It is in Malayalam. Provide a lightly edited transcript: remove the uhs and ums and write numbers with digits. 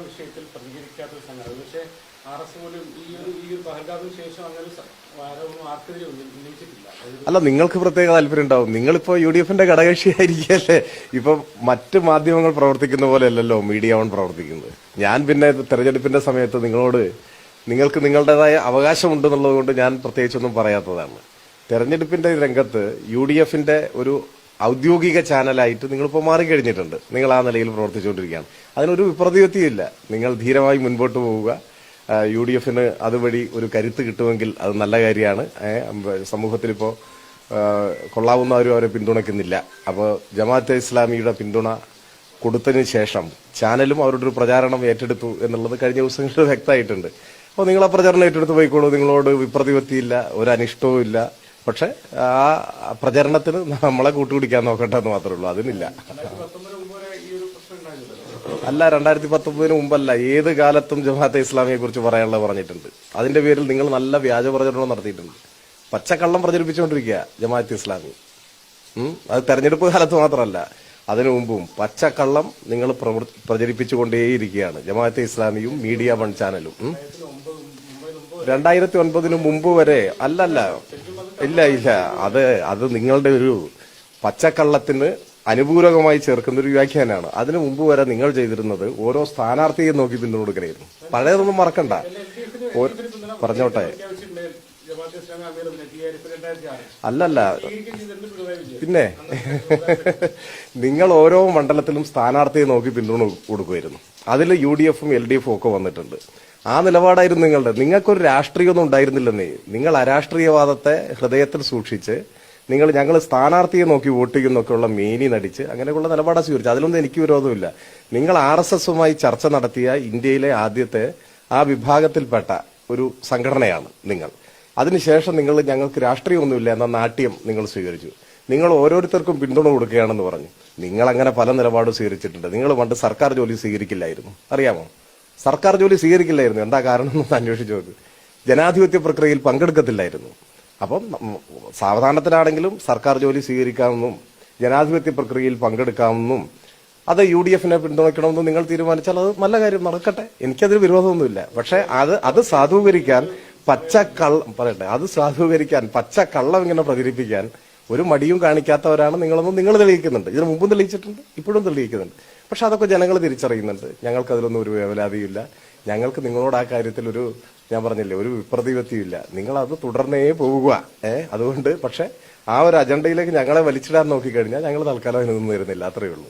വിഷയത്തിൽ പ്രതികരിക്കാത്ത സംഘടന പക്ഷേ RS പോലും ഈ ഒരു പഹൽഗാമിന് ശേഷം അങ്ങനെ ആർക്കെതിരെ ഉന്നയിച്ചിട്ടില്ല. അല്ല, നിങ്ങൾക്ക് പ്രത്യേക താല്പര്യം ഉണ്ടാവും. നിങ്ങളിപ്പോ UDFന്റെ ഘടകകക്ഷിയായിരിക്കല്ലേ. ഇപ്പൊ മറ്റ് മാധ്യമങ്ങൾ പ്രവർത്തിക്കുന്ന പോലെ അല്ലല്ലോ മീഡിയ വൺ പ്രവർത്തിക്കുന്നത്. ഞാൻ പിന്നെ തെരഞ്ഞെടുപ്പിന്റെ സമയത്ത് നിങ്ങൾക്ക് നിങ്ങളുടേതായ അവകാശമുണ്ടെന്നുള്ളത് കൊണ്ട് ഞാൻ പ്രത്യേകിച്ചൊന്നും പറയാത്തതാണ്. തെരഞ്ഞെടുപ്പിന്റെ രംഗത്ത് UDFന്റെ ഒരു ഔദ്യോഗിക ചാനലായിട്ട് നിങ്ങളിപ്പോൾ മാറിക്കഴിഞ്ഞിട്ടുണ്ട്. നിങ്ങൾ ആ നിലയിൽ പ്രവർത്തിച്ചുകൊണ്ടിരിക്കുകയാണ്. അതിനൊരു വിപ്രതിപത്തിയില്ല. നിങ്ങൾ ധീരമായി മുൻപോട്ട് പോവുക. UDFന് അതുവഴി ഒരു കരുത്ത് കിട്ടുമെങ്കിൽ അത് നല്ല കാര്യമാണ്. സമൂഹത്തിലിപ്പോൾ കൊള്ളാവുന്നവരും അവരെ പിന്തുണയ്ക്കുന്നില്ല. അപ്പോൾ ജമാഅത്തെ ഇസ്ലാമിയുടെ പിന്തുണ കൊടുത്തതിന് ശേഷം ചാനലും അവരുടെ ഒരു പ്രചാരണം ഏറ്റെടുത്തു എന്നുള്ളത് കഴിഞ്ഞ ദിവസങ്ങളിൽ വ്യക്തമായിട്ടുണ്ട്. അപ്പോൾ നിങ്ങൾ ആ പ്രചാരണം ഏറ്റെടുത്ത് പോയിക്കോളൂ. നിങ്ങളോട് വിപ്രതിപത്തിയില്ല, ഒരു അനിഷ്ടവും ഇല്ല. പക്ഷെ ആ പ്രചരണത്തിന് നമ്മളെ കൂട്ടുപിടിക്കാൻ നോക്കട്ടെ എന്ന് മാത്രമേ ഉള്ളൂ. അതിനില്ല. അല്ല, 2019 മുമ്പല്ല, ഏത് കാലത്തും ജമാഅത്തെ ഇസ്ലാമിയെ കുറിച്ച് പറയാനുള്ളത് പറഞ്ഞിട്ടുണ്ട്. അതിന്റെ പേരിൽ നിങ്ങൾ നല്ല വ്യാജ പ്രചരണം നടത്തിയിട്ടുണ്ട്. പച്ചക്കള്ളം പ്രചരിപ്പിച്ചുകൊണ്ടിരിക്കുക ജമാഅത്തെ ഇസ്ലാമി. അത് തെരഞ്ഞെടുപ്പ് കാലത്ത് മാത്രമല്ല, അതിനു മുമ്പും പച്ചക്കള്ളം നിങ്ങൾ പ്രചരിപ്പിച്ചുകൊണ്ടേയിരിക്കുകയാണ് ജമാഅത്തെ ഇസ്ലാമിയും മീഡിയ വൺ ചാനലും. 2009 മുമ്പ് വരെ ഇല്ല അത് നിങ്ങളുടെ ഒരു പച്ചക്കള്ളത്തിന് അനുപൂരകമായി ചേർക്കുന്ന ഒരു വ്യാഖ്യാനാണ്. അതിനു മുമ്പ് വരെ നിങ്ങൾ ചെയ്തിരുന്നത് ഓരോ സ്ഥാനാർത്ഥിയെ നോക്കി പിന്തുണ കൊടുക്കലായിരുന്നു. പഴയതൊന്നും മറക്കണ്ട. പറഞ്ഞോട്ടെ. അല്ലല്ല, പിന്നെ നിങ്ങൾ ഓരോ മണ്ഡലത്തിലും സ്ഥാനാർത്ഥിയെ നോക്കി പിന്തുണ കൊടുക്കുമായിരുന്നു. അതിൽ UDFും LDFും ഒക്കെ വന്നിട്ടുണ്ട്. ആ നിലപാടായിരുന്നു നിങ്ങളുടെ. നിങ്ങൾക്കൊരു രാഷ്ട്രീയമൊന്നും ഉണ്ടായിരുന്നില്ലെന്നേ. നിങ്ങൾ അരാഷ്ട്രീയവാദത്തെ ഹൃദയത്തിൽ സൂക്ഷിച്ച് ഞങ്ങൾ സ്ഥാനാർത്ഥിയെ നോക്കി വോട്ട് ചെയ്യുന്നൊക്കെയുള്ള മേനി നടിച്ച് അങ്ങനെയുള്ള നിലപാടാ സ്വീകരിച്ചു. അതിലൊന്നും എനിക്ക് വിരോധമില്ല. നിങ്ങൾ RSSുമായി ചർച്ച നടത്തിയ ഇന്ത്യയിലെ ആദ്യത്തെ ആ വിഭാഗത്തിൽപ്പെട്ട ഒരു സംഘടനയാണ് നിങ്ങൾ. അതിനുശേഷം ഞങ്ങൾക്ക് രാഷ്ട്രീയമൊന്നുമില്ല എന്ന നാട്യം നിങ്ങൾ സ്വീകരിച്ചു. നിങ്ങൾ ഓരോരുത്തർക്കും പിന്തുണ കൊടുക്കുകയാണെന്ന് പറഞ്ഞു. നിങ്ങൾ അങ്ങനെ പല നിലപാടും സ്വീകരിച്ചിട്ടുണ്ട്. നിങ്ങൾ പണ്ട് സർക്കാർ ജോലി സ്വീകരിക്കില്ലായിരുന്നു, അറിയാമോ? സർക്കാർ ജോലി സ്വീകരിക്കില്ലായിരുന്നു. എന്താ കാരണം എന്ന് അന്വേഷിച്ചു നോക്ക്. ജനാധിപത്യ പ്രക്രിയയിൽ പങ്കെടുക്കത്തില്ലായിരുന്നു. അപ്പം സാവധാനത്തിലാണെങ്കിലും സർക്കാർ ജോലി സ്വീകരിക്കാമെന്നും ജനാധിപത്യ പ്രക്രിയയിൽ പങ്കെടുക്കാമെന്നും അത് UDFനെ പിന്തുണയ്ക്കണമെന്നും നിങ്ങൾ തീരുമാനിച്ചാൽ അത് നല്ല കാര്യം, നടക്കട്ടെ. എനിക്കതിൽ വിരോധമൊന്നുമില്ല. പക്ഷെ അത് സാധൂകരിക്കാൻ പച്ചക്കള്ളം ഇങ്ങനെ പ്രചരിപ്പിക്കാൻ ഒരു മടിയും കാണിക്കാത്തവരാണ് നിങ്ങളെന്നും നിങ്ങൾ തെളിയിക്കുന്നുണ്ട്. ഇതിനു മുമ്പും തെളിയിച്ചിട്ടുണ്ട്, ഇപ്പോഴും തെളിയിക്കുന്നുണ്ട്. പക്ഷെ അതൊക്കെ ജനങ്ങൾ തിരിച്ചറിയുന്നുണ്ട്. ഞങ്ങൾക്ക് അതിലൊന്നും ഒരു വേവലാതിയില്ല. ഞങ്ങൾക്ക് നിങ്ങളോട് ആ കാര്യത്തിൽ ഞാൻ പറഞ്ഞില്ലേ, ഒരു വിപ്രതിപത്തിയില്ല. നിങ്ങൾ അത് തുടർന്നേ പോവുക. അതുകൊണ്ട് പക്ഷെ ആ ഒരു അജണ്ടയിലേക്ക് ഞങ്ങളെ വലിച്ചിടാൻ നോക്കിക്കഴിഞ്ഞാൽ ഞങ്ങൾ തൽക്കാലം അതിനൊന്നും വരുന്നില്ല. അത്രയേ ഉള്ളൂ.